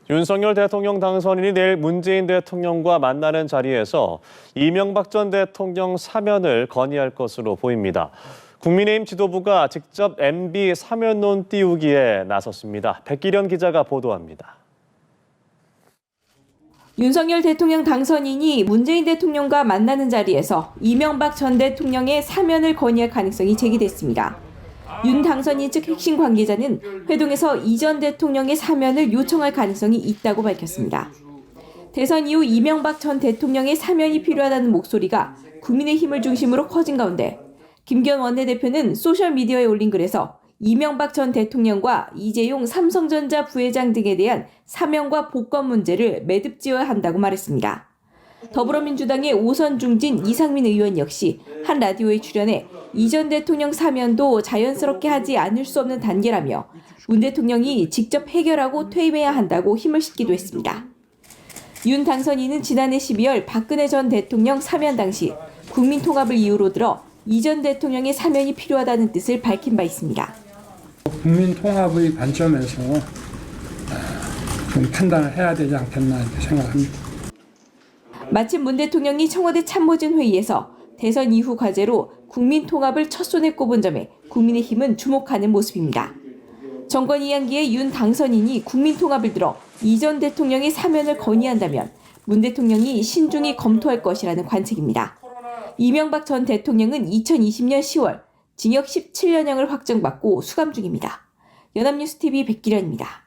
윤석열 대통령 당선인이 내일 문재인 대통령과 만나는 자리에서 이명박 전 대통령 사면을 건의할 것으로 보입니다. 국민의힘 지도부가 직접 MB 사면론 띄우기에 나섰습니다. 백기련 기자가 보도합니다. 윤석열 대통령 당선인이 문재인 대통령과 만나는 자리에서 이명박 전 대통령의 사면을 건의할 가능성이 제기됐습니다. 윤 당선인 측 핵심 관계자는 회동에서 이 전 대통령의 사면을 요청할 가능성이 있다고 밝혔습니다. 대선 이후 이명박 전 대통령의 사면이 필요하다는 목소리가 국민의힘을 중심으로 커진 가운데 김기현 원내대표는 소셜미디어에 올린 글에서 이명박 전 대통령과 이재용 삼성전자 부회장 등에 대한 사면과 복권 문제를 매듭지어야 한다고 말했습니다. 더불어민주당의 오선 중진 이상민 의원 역시 한 라디오에 출연해 이 전 대통령 사면도 자연스럽게 하지 않을 수 없는 단계라며 문 대통령이 직접 해결하고 퇴임해야 한다고 힘을 싣기도 했습니다. 윤 당선인은 지난해 12월 박근혜 전 대통령 사면 당시 국민 통합을 이유로 들어 이 전 대통령의 사면이 필요하다는 뜻을 밝힌 바 있습니다. 국민 통합의 관점에서 좀 판단을 해야 되지 않겠나 이렇게 생각합니다. 마침 문 대통령이 청와대 참모진 회의에서 대선 이후 과제로 국민 통합을 첫손에 꼽은 점에 국민의힘은 주목하는 모습입니다. 정권 2학기에 윤 당선인이 국민 통합을 들어 이 전 대통령의 사면을 건의한다면 문 대통령이 신중히 검토할 것이라는 관측입니다. 이명박 전 대통령은 2020년 10월 징역 17년형을 확정받고 수감 중입니다. 연합뉴스TV 백기련입니다.